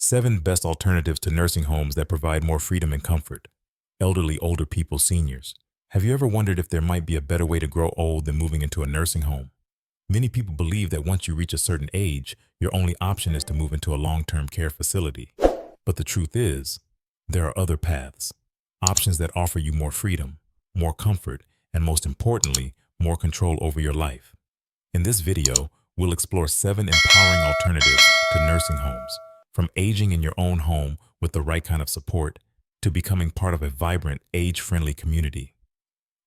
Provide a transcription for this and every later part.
7 best alternatives to nursing homes that provide more freedom and comfort. Elderly older people seniors. Have you ever wondered if there might be a better way to grow old than moving into a nursing home? Many people believe that once you reach a certain age, your only option is to move into a long-term care facility. But the truth is, there are other paths, options that offer you more freedom, more comfort, and most importantly, more control over your life. In this video, we'll explore 7 empowering alternatives to nursing homes, from aging in your own home with the right kind of support to becoming part of a vibrant, age-friendly community.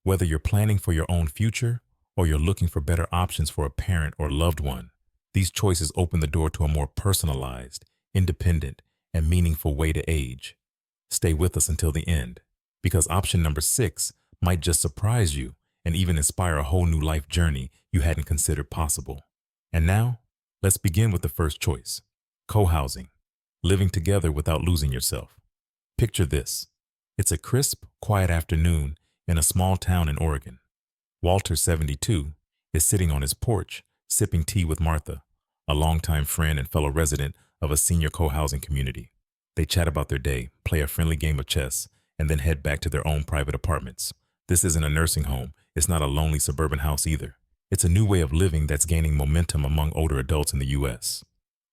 Whether you're planning for your own future or you're looking for better options for a parent or loved one, these choices open the door to a more personalized, independent, and meaningful way to age. Stay with us until the end, because option number 6 might just surprise you and even inspire a whole new life journey you hadn't considered possible. And now, let's begin with the first choice: co-housing, living together without losing yourself. Picture this. It's a crisp, quiet afternoon in a small town in Oregon. Walter, 72, is sitting on his porch, sipping tea with Martha, a longtime friend and fellow resident of a senior co-housing community. They chat about their day, play a friendly game of chess, and then head back to their own private apartments. This isn't a nursing home. It's not a lonely suburban house either. It's a new way of living that's gaining momentum among older adults in the U.S.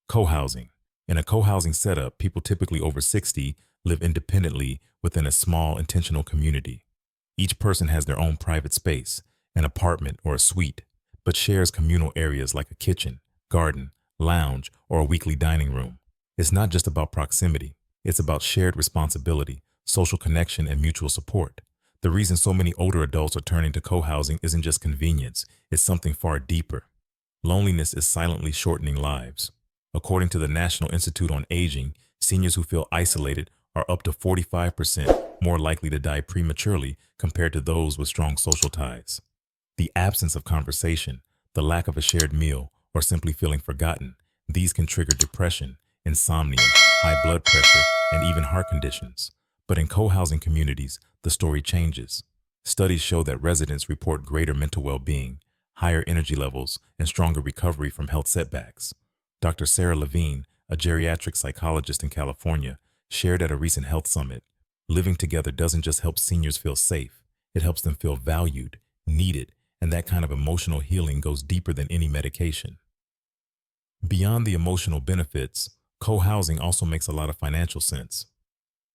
Co-housing. In a co-housing setup, people typically over 60 live independently within a small, intentional community. Each person has their own private space, an apartment or a suite, but shares communal areas like a kitchen, garden, lounge, or a weekly dining room. It's not just about proximity. It's about shared responsibility, social connection, and mutual support. The reason so many older adults are turning to co-housing isn't just convenience. It's something far deeper. Loneliness is silently shortening lives. According to the National Institute on Aging, seniors who feel isolated are up to 45% more likely to die prematurely compared to those with strong social ties. The absence of conversation, the lack of a shared meal, or simply feeling forgotten, these can trigger depression, insomnia, high blood pressure, and even heart conditions. But in co-housing communities, the story changes. Studies show that residents report greater mental well-being, higher energy levels, and stronger recovery from health setbacks. Dr. Sarah Levine, a geriatric psychologist in California, shared at a recent health summit, living together doesn't just help seniors feel safe, it helps them feel valued, needed, and that kind of emotional healing goes deeper than any medication. Beyond the emotional benefits, co-housing also makes a lot of financial sense.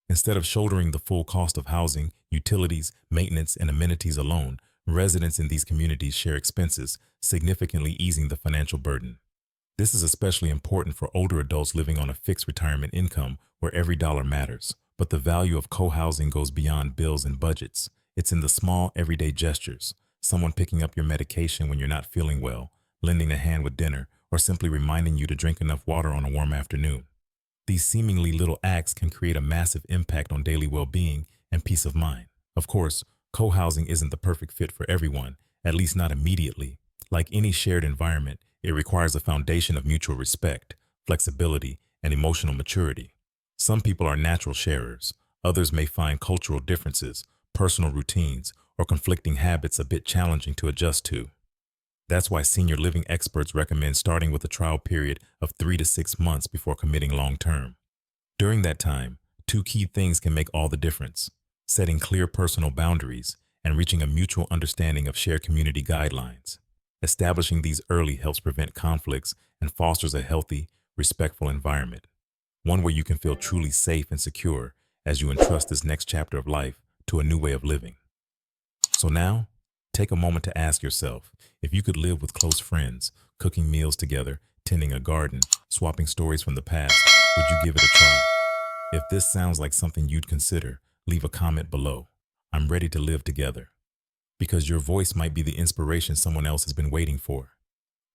Instead of shouldering the full cost of housing, utilities, maintenance, and amenities alone, residents in these communities share expenses, significantly easing the financial burden. This is especially important for older adults living on a fixed retirement income where every dollar matters. But the value of co-housing goes beyond bills and budgets. It's in the small, everyday gestures. Someone picking up your medication when you're not feeling well, lending a hand with dinner, or simply reminding you to drink enough water on a warm afternoon. These seemingly little acts can create a massive impact on daily well-being and peace of mind. Of course, co-housing isn't the perfect fit for everyone, at least not immediately. Like any shared environment, it requires a foundation of mutual respect, flexibility, and emotional maturity. Some people are natural sharers. Others may find cultural differences, personal routines, or conflicting habits a bit challenging to adjust to. That's why senior living experts recommend starting with a trial period of 3 to 6 months before committing long-term. During that time, 2 key things can make all the difference: setting clear personal boundaries and reaching a mutual understanding of shared community guidelines. Establishing these early helps prevent conflicts and fosters a healthy, respectful environment, one where you can feel truly safe and secure as you entrust this next chapter of life to a new way of living. So now, take a moment to ask yourself, if you could live with close friends, cooking meals together, tending a garden, swapping stories from the past, would you give it a try? If this sounds like something you'd consider, leave a comment below. I'm ready to live together. Because your voice might be the inspiration someone else has been waiting for.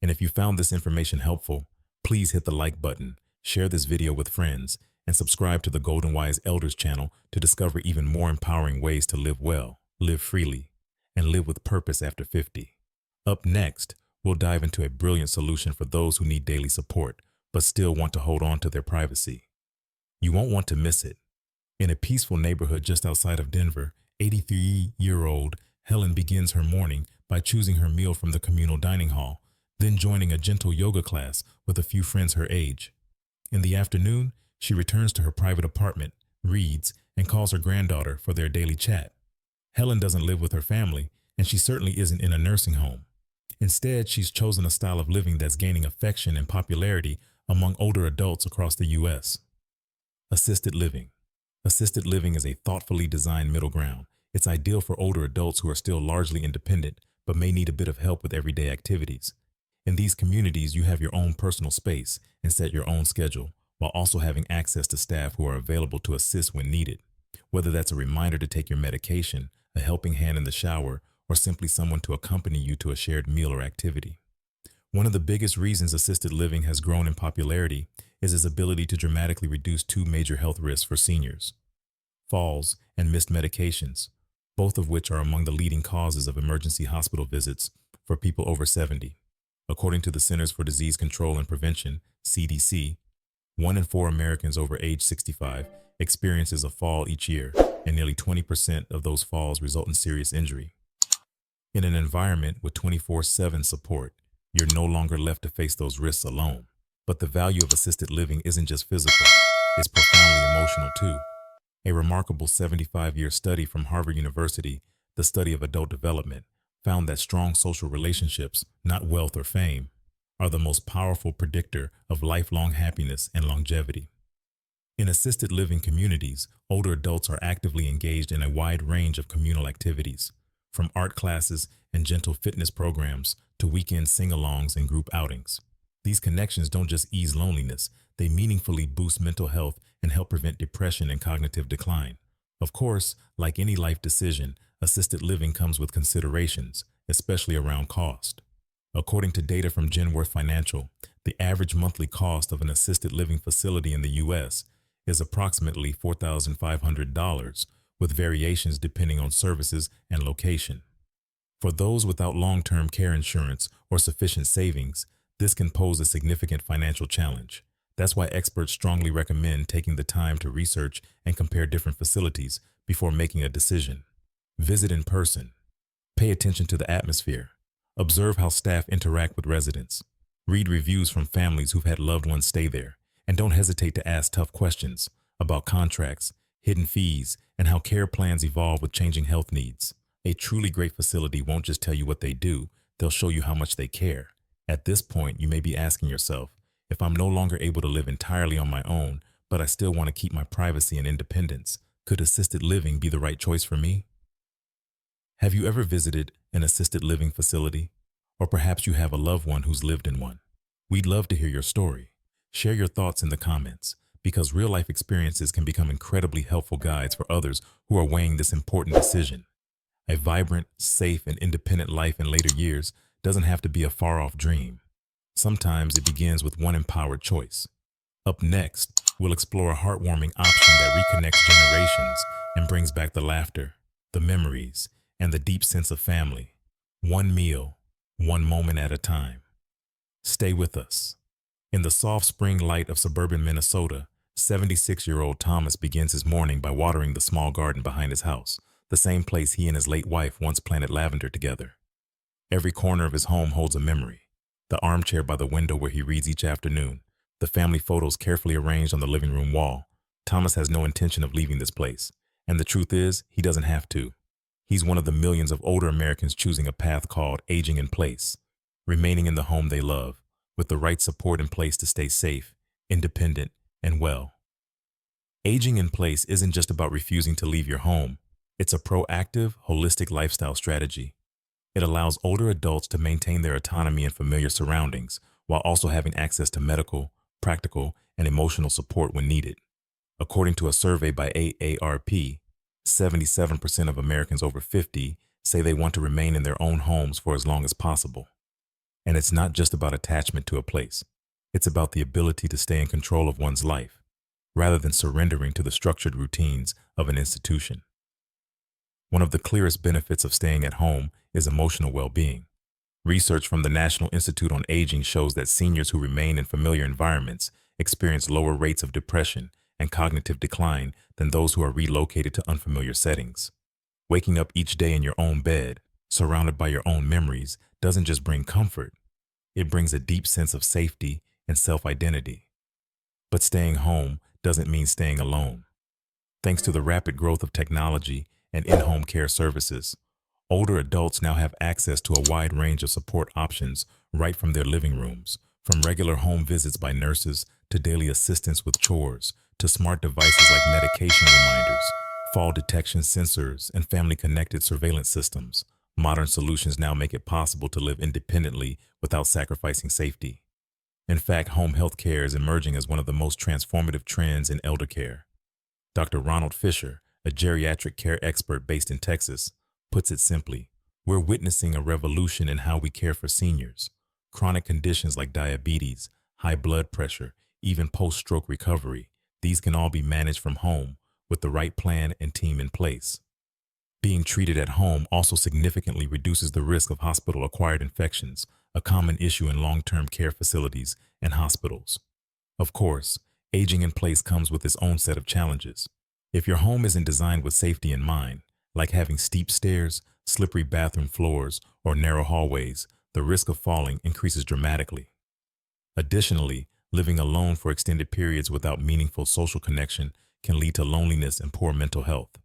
And if you found this information helpful, please hit the like button, share this video with friends, and subscribe to the Golden Wise Elders channel to discover even more empowering ways to live well, live freely, and live with purpose after 50. Up next, we'll dive into a brilliant solution for those who need daily support, but still want to hold on to their privacy. You won't want to miss it. In a peaceful neighborhood just outside of Denver, 83-year-old Helen begins her morning by choosing her meal from the communal dining hall, then joining a gentle yoga class with a few friends her age. In the afternoon, She returns to her private apartment, reads, and calls her granddaughter for their daily chat. Helen doesn't live with her family, and she certainly isn't in a nursing home. Instead, she's chosen a style of living that's gaining affection and popularity among older adults across the U.S. Assisted living. Assisted living is a thoughtfully designed middle ground. It's ideal for older adults who are still largely independent but may need a bit of help with everyday activities. In these communities, you have your own personal space and set your own schedule, while also having access to staff who are available to assist when needed. Whether that's a reminder to take your medication, a helping hand in the shower, or simply someone to accompany you to a shared meal or activity. One of the biggest reasons assisted living has grown in popularity is its ability to dramatically reduce two major health risks for seniors: falls and missed medications, both of which are among the leading causes of emergency hospital visits for people over 70. According to the Centers for Disease Control and Prevention, CDC, 1 in 4 Americans over age 65 experiences a fall each year, and nearly 20% of those falls result in serious injury. In an environment with 24/7 support, you're no longer left to face those risks alone. But the value of assisted living isn't just physical, it's profoundly emotional too. A remarkable 75-year study from Harvard University, the study of adult development, found that strong social relationships, not wealth or fame, are the most powerful predictor of lifelong happiness and longevity. In assisted living communities, older adults are actively engaged in a wide range of communal activities, from art classes and gentle fitness programs to weekend sing-alongs and group outings. These connections don't just ease loneliness, they meaningfully boost mental health and help prevent depression and cognitive decline. Of course, like any life decision, assisted living comes with considerations, especially around cost. According to data from Genworth Financial, the average monthly cost of an assisted living facility in the U.S. is approximately $4,500, with variations depending on services and location. For those without long-term care insurance or sufficient savings, this can pose a significant financial challenge. That's why experts strongly recommend taking the time to research and compare different facilities before making a decision. Visit in person. Pay attention to the atmosphere. Observe how staff interact with residents. Read reviews from families who've had loved ones stay there. And don't hesitate to ask tough questions about contracts, hidden fees, and how care plans evolve with changing health needs. A truly great facility won't just tell you what they do, they'll show you how much they care. At this point, you may be asking yourself, if I'm no longer able to live entirely on my own, but I still want to keep my privacy and independence, could assisted living be the right choice for me? Have you ever visited an assisted living facility? Or perhaps you have a loved one who's lived in one. We'd love to hear your story. Share your thoughts in the comments, because real-life experiences can become incredibly helpful guides for others who are weighing this important decision. A vibrant, safe, and independent life in later years doesn't have to be a far-off dream. Sometimes it begins with one empowered choice. Up next, we'll explore a heartwarming option that reconnects generations and brings back the laughter, the memories, and the deep sense of family. One meal, one moment at a time. Stay with us. In the soft spring light of suburban Minnesota, 76-year-old Thomas begins his morning by watering the small garden behind his house, the same place he and his late wife once planted lavender together. Every corner of his home holds a memory. The armchair by the window where he reads each afternoon, the family photos carefully arranged on the living room wall. Thomas has no intention of leaving this place. And the truth is, he doesn't have to. He's one of the millions of older Americans choosing a path called aging in place, remaining in the home they love, with the right support in place to stay safe, independent, and well. Aging in place isn't just about refusing to leave your home. It's a proactive, holistic lifestyle strategy. It allows older adults to maintain their autonomy in familiar surroundings while also having access to medical, practical, and emotional support when needed. According to a survey by AARP, 77% of Americans over 50 say they want to remain in their own homes for as long as possible. And it's not just about attachment to a place. It's about the ability to stay in control of one's life, rather than surrendering to the structured routines of an institution. One of the clearest benefits of staying at home is emotional well-being. Research from the National Institute on Aging shows that seniors who remain in familiar environments experience lower rates of depression and cognitive decline than those who are relocated to unfamiliar settings. Waking up each day in your own bed, surrounded by your own memories, doesn't just bring comfort. It brings a deep sense of safety and self-identity. But staying home doesn't mean staying alone. Thanks to the rapid growth of technology and in-home care services, older adults now have access to a wide range of support options right from their living rooms, from regular home visits by nurses to daily assistance with chores to smart devices like medication reminders, fall detection sensors, and family-connected surveillance systems. Modern solutions now make it possible to live independently without sacrificing safety. In fact, home health care is emerging as one of the most transformative trends in elder care. Dr. Ronald Fisher, a geriatric care expert based in Texas, puts it simply: we're witnessing a revolution in how we care for seniors. Chronic conditions like diabetes, high blood pressure, even post-stroke recovery, these can all be managed from home with the right plan and team in place. Being treated at home also significantly reduces the risk of hospital-acquired infections, a common issue in long-term care facilities and hospitals. Of course, aging in place comes with its own set of challenges. If your home isn't designed with safety in mind, like having steep stairs, slippery bathroom floors, or narrow hallways, the risk of falling increases dramatically. Additionally, living alone for extended periods without meaningful social connection can lead to loneliness and poor mental health.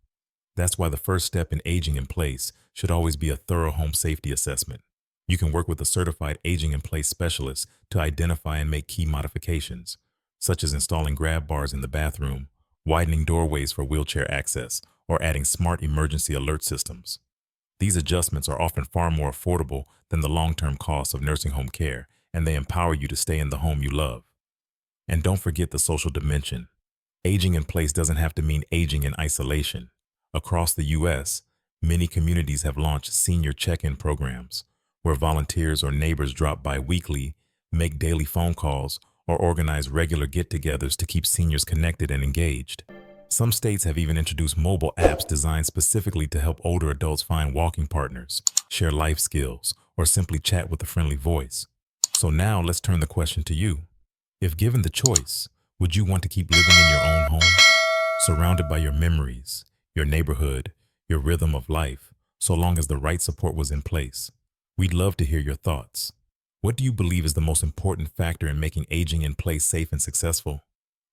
That's why the first step in aging in place should always be a thorough home safety assessment. You can work with a certified aging in place specialist to identify and make key modifications, such as installing grab bars in the bathroom, widening doorways for wheelchair access, or adding smart emergency alert systems. These adjustments are often far more affordable than the long-term costs of nursing home care, and they empower you to stay in the home you love. And don't forget the social dimension. Aging in place doesn't have to mean aging in isolation. Across the U.S., many communities have launched senior check-in programs, where volunteers or neighbors drop by weekly, make daily phone calls, or organize regular get-togethers to keep seniors connected and engaged. Some states have even introduced mobile apps designed specifically to help older adults find walking partners, share life skills, or simply chat with a friendly voice. So now let's turn the question to you. If given the choice, would you want to keep living in your own home, surrounded by your memories, your neighborhood, your rhythm of life, so long as the right support was in place? We'd love to hear your thoughts. What do you believe is the most important factor in making aging in place safe and successful?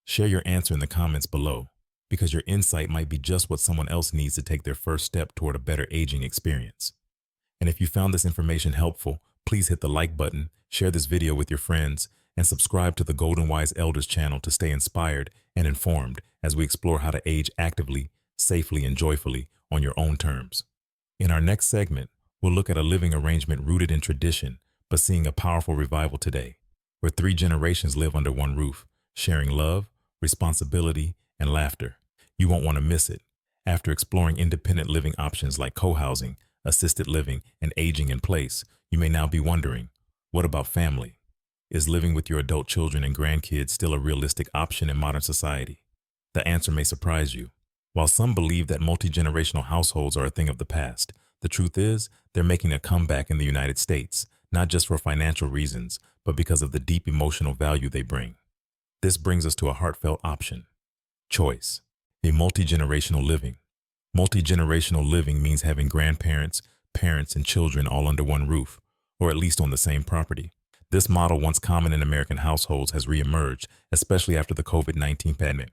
Share your answer in the comments below, because your insight might be just what someone else needs to take their first step toward a better aging experience. And if you found this information helpful, please hit the like button, share this video with your friends, and subscribe to the Golden Wise Elders channel to stay inspired and informed as we explore how to age actively, safely, and joyfully on your own terms. In our next segment, we'll look at a living arrangement rooted in tradition, but seeing a powerful revival today, where 3 generations live under one roof, sharing love, responsibility, and laughter. You won't want to miss it. After exploring independent living options like co-housing, assisted living, and aging in place, you may now be wondering, what about family? Is living with your adult children and grandkids still a realistic option in modern society? The answer may surprise you. While some believe that multi-generational households are a thing of the past, the truth is they're making a comeback in the United States, not just for financial reasons, but because of the deep emotional value they bring. This brings us to a heartfelt option: choice. A multi-generational living. Multi-generational living means having grandparents, parents, and children all under one roof, or at least on the same property. This model, once common in American households, has re-emerged, especially after the COVID-19 pandemic.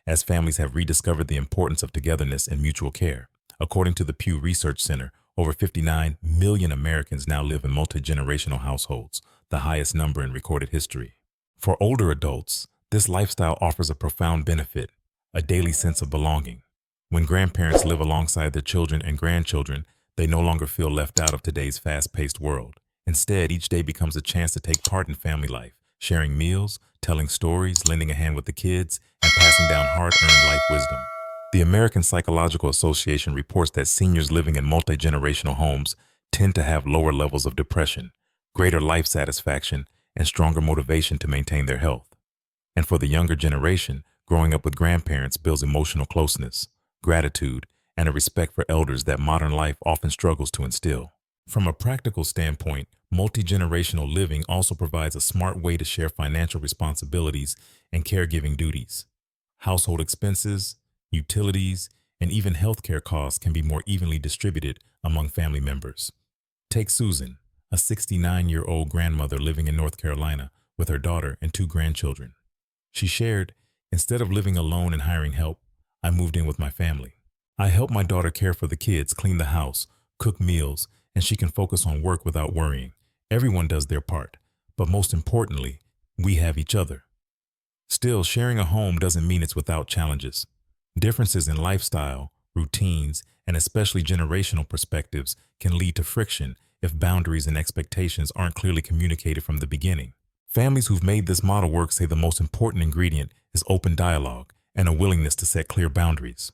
As families have rediscovered the importance of togetherness and mutual care. According to the Pew Research Center, over 59 million Americans now live in multi-generational households, the highest number in recorded history. For older adults, this lifestyle offers a profound benefit: a daily sense of belonging. When grandparents live alongside their children and grandchildren, they no longer feel left out of today's fast-paced world. Instead, each day becomes a chance to take part in family life, sharing meals, telling stories, lending a hand with the kids, and passing down hard-earned life wisdom. The American Psychological Association reports that seniors living in multi-generational homes tend to have lower levels of depression, greater life satisfaction, and stronger motivation to maintain their health. And for the younger generation, growing up with grandparents builds emotional closeness, gratitude, and a respect for elders that modern life often struggles to instill. From a practical standpoint, multi-generational living also provides a smart way to share financial responsibilities and caregiving duties. Household expenses, utilities, and even healthcare costs can be more evenly distributed among family members. Take Susan, a 69-year-old grandmother living in North Carolina with her daughter and 2 grandchildren. She shared, "Instead of living alone and hiring help, I moved in with my family. I help my daughter care for the kids, clean the house, cook meals, and she can focus on work without worrying. Everyone does their part, but most importantly, we have each other." Still, sharing a home doesn't mean it's without challenges. Differences in lifestyle, routines, and especially generational perspectives can lead to friction if boundaries and expectations aren't clearly communicated from the beginning. Families who've made this model work say the most important ingredient is open dialogue and a willingness to set clear boundaries.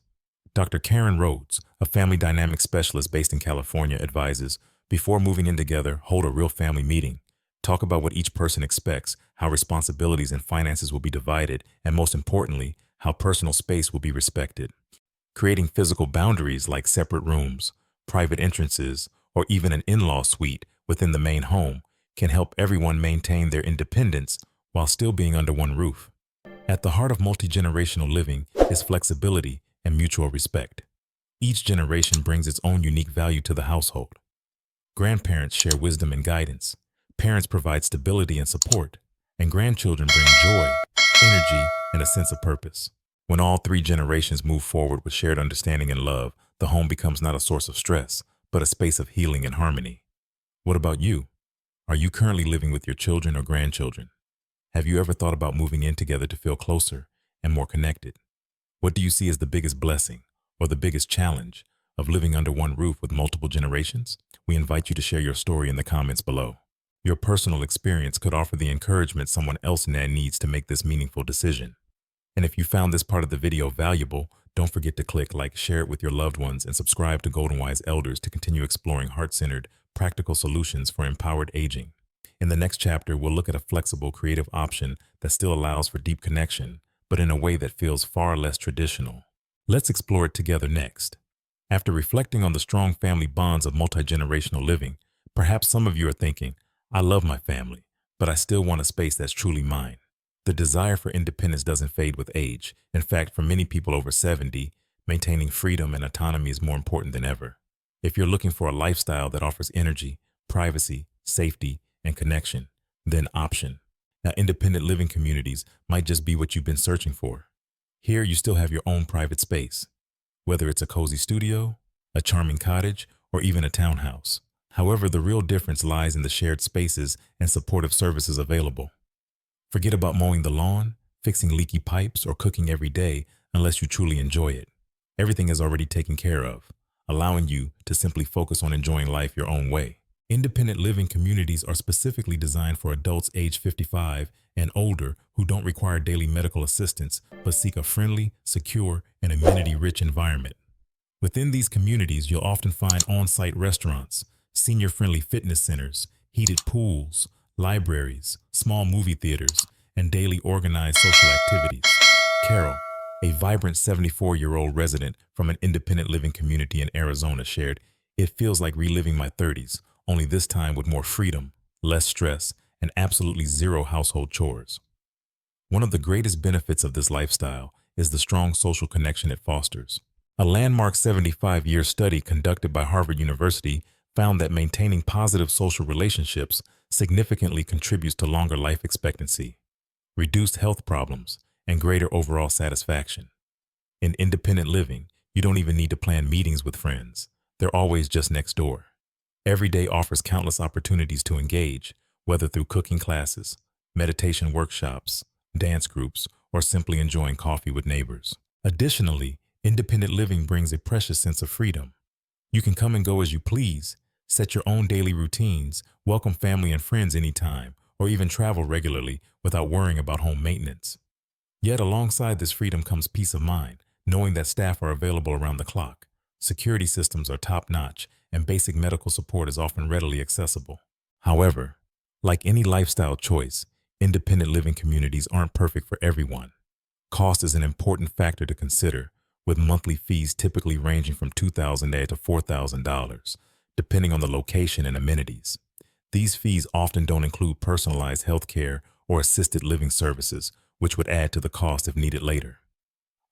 Dr. Karen Rhodes, a family dynamics specialist based in California, advises, before moving in together, hold a real family meeting. Talk about what each person expects, how responsibilities and finances will be divided, and most importantly, how personal space will be respected. Creating physical boundaries like separate rooms, private entrances, or even an in-law suite within the main home can help everyone maintain their independence while still being under one roof. At the heart of multi-generational living is flexibility and mutual respect. Each generation brings its own unique value to the household. Grandparents share wisdom and guidance. Parents provide stability and support. And grandchildren bring joy, energy, and a sense of purpose. When all 3 generations move forward with shared understanding and love, the home becomes not a source of stress, but a space of healing and harmony. What about you? Are you currently living with your children or grandchildren? Have you ever thought about moving in together to feel closer and more connected? What do you see as the biggest blessing or the biggest challenge of living under one roof with multiple generations? We invite you to share your story in the comments below. Your personal experience could offer the encouragement someone else needs to make this meaningful decision. And if you found this part of the video valuable, don't forget to click like, share it with your loved ones, and subscribe to Golden Wise Elders to continue exploring heart-centered, practical solutions for empowered aging. In the next chapter, we'll look at a flexible, creative option that still allows for deep connection, but in a way that feels far less traditional. Let's explore it together next. After reflecting on the strong family bonds of multi-generational living, perhaps some of you are thinking, "I love my family, but I still want a space that's truly mine." The desire for independence doesn't fade with age. In fact, for many people over 70, maintaining freedom and autonomy is more important than ever. If you're looking for a lifestyle that offers energy, privacy, safety, and connection, then option. Now, independent living communities might just be what you've been searching for. Here, you still have your own private space, whether it's a cozy studio, a charming cottage, or even a townhouse. However, the real difference lies in the shared spaces and supportive services available. Forget about mowing the lawn, fixing leaky pipes, or cooking every day unless you truly enjoy it. Everything is already taken care of, allowing you to simply focus on enjoying life your own way. Independent living communities are specifically designed for adults age 55 and older who don't require daily medical assistance but seek a friendly, secure, and amenity-rich environment. Within these communities, you'll often find on-site restaurants, senior-friendly fitness centers, heated pools, libraries, small movie theaters, and daily organized social activities. Carol, a vibrant 74-year-old resident from an independent living community in Arizona, shared, "It feels like reliving my 30s, only this time with more freedom, less stress, and absolutely zero household chores." One of the greatest benefits of this lifestyle is the strong social connection it fosters. A landmark 75-year study conducted by Harvard University found that maintaining positive social relationships significantly contributes to longer life expectancy, reduced health problems, and greater overall satisfaction. In independent living, you don't even need to plan meetings with friends. They're always just next door. Every day offers countless opportunities to engage, whether through cooking classes, meditation workshops, dance groups, or simply enjoying coffee with neighbors. Additionally, independent living brings a precious sense of freedom. You can come and go as you please, set your own daily routines, welcome family and friends anytime, or even travel regularly without worrying about home maintenance. Yet alongside this freedom comes peace of mind, knowing that staff are available around the clock, security systems are top-notch, and basic medical support is often readily accessible. However, like any lifestyle choice, independent living communities aren't perfect for everyone. Cost is an important factor to consider, with monthly fees typically ranging from $2,000 to $4,000, depending on the location and amenities. These fees often don't include personalized health care or assisted living services, which would add to the cost if needed later.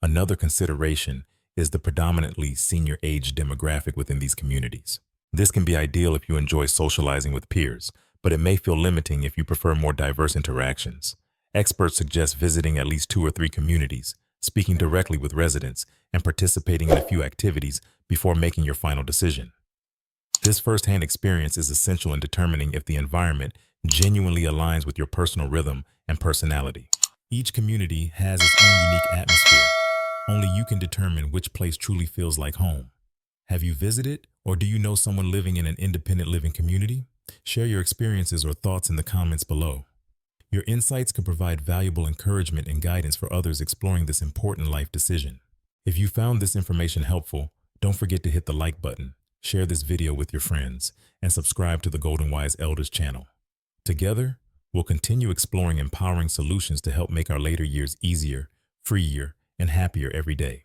Another consideration is the predominantly senior age demographic within these communities. This can be ideal if you enjoy socializing with peers, but it may feel limiting if you prefer more diverse interactions. Experts suggest visiting at least 2 or 3 communities, speaking directly with residents, and participating in a few activities before making your final decision. This firsthand experience is essential in determining if the environment genuinely aligns with your personal rhythm and personality. Each community has its own unique atmosphere. Only you can determine which place truly feels like home. Have you visited, or do you know someone living in an independent living community? Share your experiences or thoughts in the comments below. Your insights can provide valuable encouragement and guidance for others exploring this important life decision. If you found this information helpful, don't forget to hit the like button, share this video with your friends, and subscribe to the Golden Wise Elders channel. Together, we'll continue exploring empowering solutions to help make our later years easier, freer, and happier every day.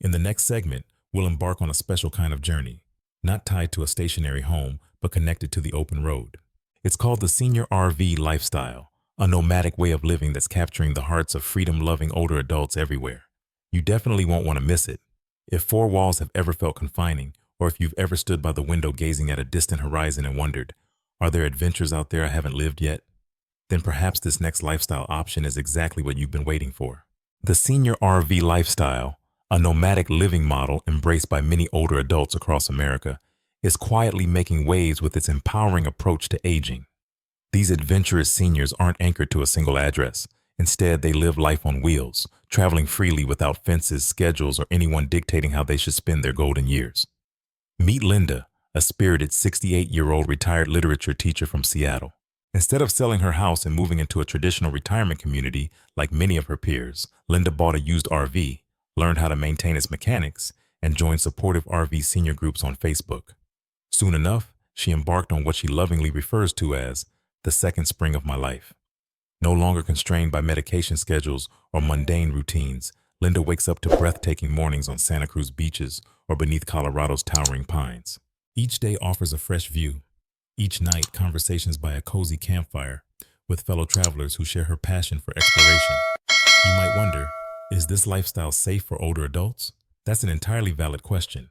In the next segment, we'll embark on a special kind of journey, not tied to a stationary home, but connected to the open road. It's called the Senior RV Lifestyle, a nomadic way of living that's capturing the hearts of freedom-loving older adults everywhere. You definitely won't want to miss it. If 4 walls have ever felt confining, or if you've ever stood by the window gazing at a distant horizon and wondered, are there adventures out there I haven't lived yet? Then perhaps this next lifestyle option is exactly what you've been waiting for. The Senior RV Lifestyle, a nomadic living model embraced by many older adults across America, is quietly making waves with its empowering approach to aging. These adventurous seniors aren't anchored to a single address. Instead, they live life on wheels, traveling freely without fences, schedules, or anyone dictating how they should spend their golden years. Meet Linda, a spirited 68-year-old retired literature teacher from Seattle. Instead of selling her house and moving into a traditional retirement community like many of her peers, Linda bought a used RV, learned how to maintain its mechanics, and joined supportive RV senior groups on Facebook. Soon enough, she embarked on what she lovingly refers to as the second spring of my life. No longer constrained by medication schedules or mundane routines, Linda wakes up to breathtaking mornings on Santa Cruz beaches or beneath Colorado's towering pines. Each day offers a fresh view. Each night, conversations by a cozy campfire with fellow travelers who share her passion for exploration. You might wonder, is this lifestyle safe for older adults? That's an entirely valid question.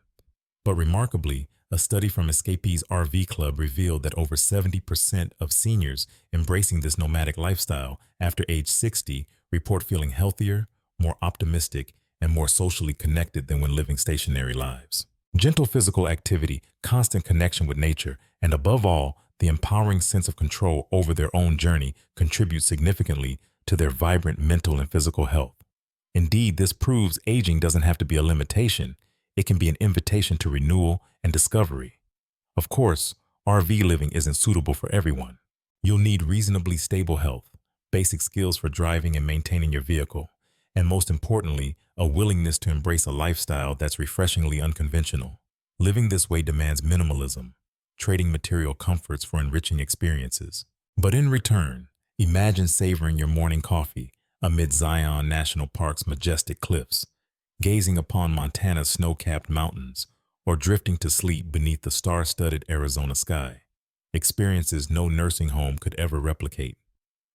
But remarkably, a study from Escapees RV Club revealed that over 70% of seniors embracing this nomadic lifestyle after age 60 report feeling healthier, more optimistic, and more socially connected than when living stationary lives. Gentle physical activity, constant connection with nature, and above all, the empowering sense of control over their own journey contribute significantly to their vibrant mental and physical health. Indeed, this proves aging doesn't have to be a limitation. It can be an invitation to renewal and discovery. Of course, RV living isn't suitable for everyone. You'll need reasonably stable health, basic skills for driving and maintaining your vehicle, and most importantly, a willingness to embrace a lifestyle that's refreshingly unconventional. Living this way demands minimalism, trading material comforts for enriching experiences. But in return, imagine savoring your morning coffee amid Zion National Park's majestic cliffs, gazing upon Montana's snow-capped mountains, or drifting to sleep beneath the star-studded Arizona sky. Experiences no nursing home could ever replicate.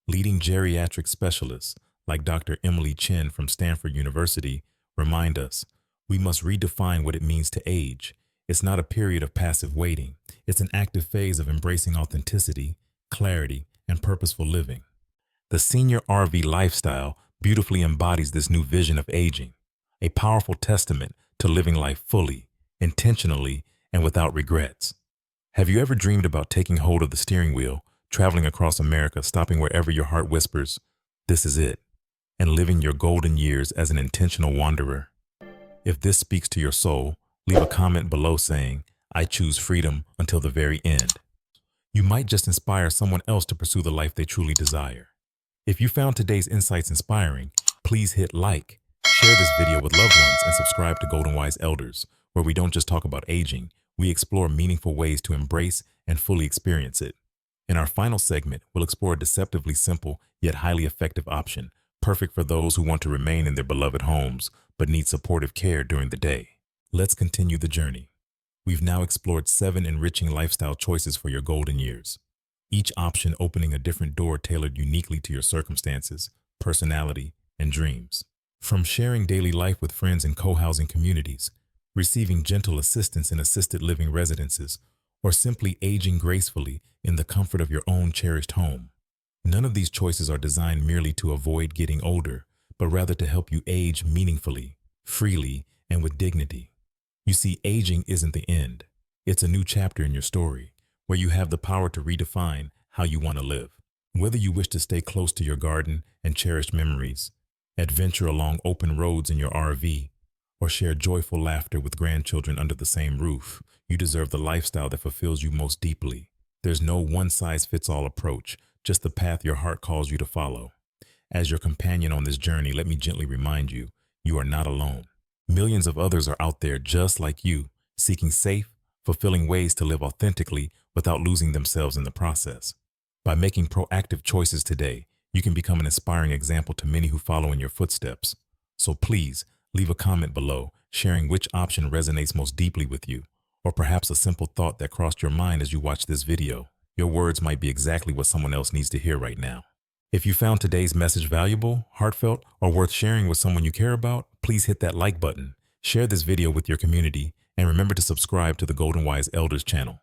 Leading geriatric specialists like Dr. Emily Chen from Stanford University remind us, we must redefine what it means to age. It's not a period of passive waiting. It's an active phase of embracing authenticity, clarity, and purposeful living. The Senior RV Lifestyle beautifully embodies this new vision of aging, a powerful testament to living life fully, intentionally, and without regrets. Have you ever dreamed about taking hold of the steering wheel, traveling across America, stopping wherever your heart whispers, "This is it," and living your golden years as an intentional wanderer? If this speaks to your soul, leave a comment below saying, "I choose freedom until the very end." You might just inspire someone else to pursue the life they truly desire. If you found today's insights inspiring, please hit like, share this video with loved ones, and subscribe to Golden Wise Elders, where we don't just talk about aging, we explore meaningful ways to embrace and fully experience it. In our final segment, we'll explore a deceptively simple yet highly effective option, perfect for those who want to remain in their beloved homes but need supportive care during the day. Let's continue the journey. We've now explored 7 enriching lifestyle choices for your golden years, each option opening a different door tailored uniquely to your circumstances, personality, and dreams. From sharing daily life with friends in co-housing communities, receiving gentle assistance in assisted living residences, or simply aging gracefully in the comfort of your own cherished home. None of these choices are designed merely to avoid getting older, but rather to help you age meaningfully, freely, and with dignity. You see, aging isn't the end. It's a new chapter in your story, where you have the power to redefine how you want to live. Whether you wish to stay close to your garden and cherished memories, adventure along open roads in your RV, or share joyful laughter with grandchildren under the same roof, you deserve the lifestyle that fulfills you most deeply. There's no one-size-fits-all approach, just the path your heart calls you to follow. As your companion on this journey, let me gently remind you, you are not alone. Millions of others are out there just like you, seeking safe, fulfilling ways to live authentically without losing themselves in the process. By making proactive choices today, you can become an inspiring example to many who follow in your footsteps. So please, leave a comment below, sharing which option resonates most deeply with you, or perhaps a simple thought that crossed your mind as you watched this video. Your words might be exactly what someone else needs to hear right now. If you found today's message valuable, heartfelt, or worth sharing with someone you care about, please hit that like button, share this video with your community, and remember to subscribe to the Golden Wise Elders channel.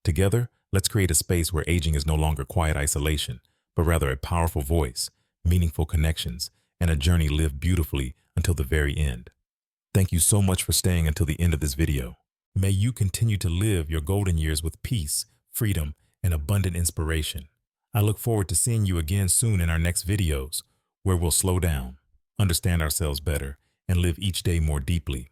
Together, let's create a space where aging is no longer quiet isolation, but rather a powerful voice, meaningful connections, and a journey lived beautifully until the very end. Thank you so much for staying until the end of this video. May you continue to live your golden years with peace, freedom, and abundant inspiration. I look forward to seeing you again soon in our next videos, where we'll slow down, understand ourselves better, and live each day more deeply.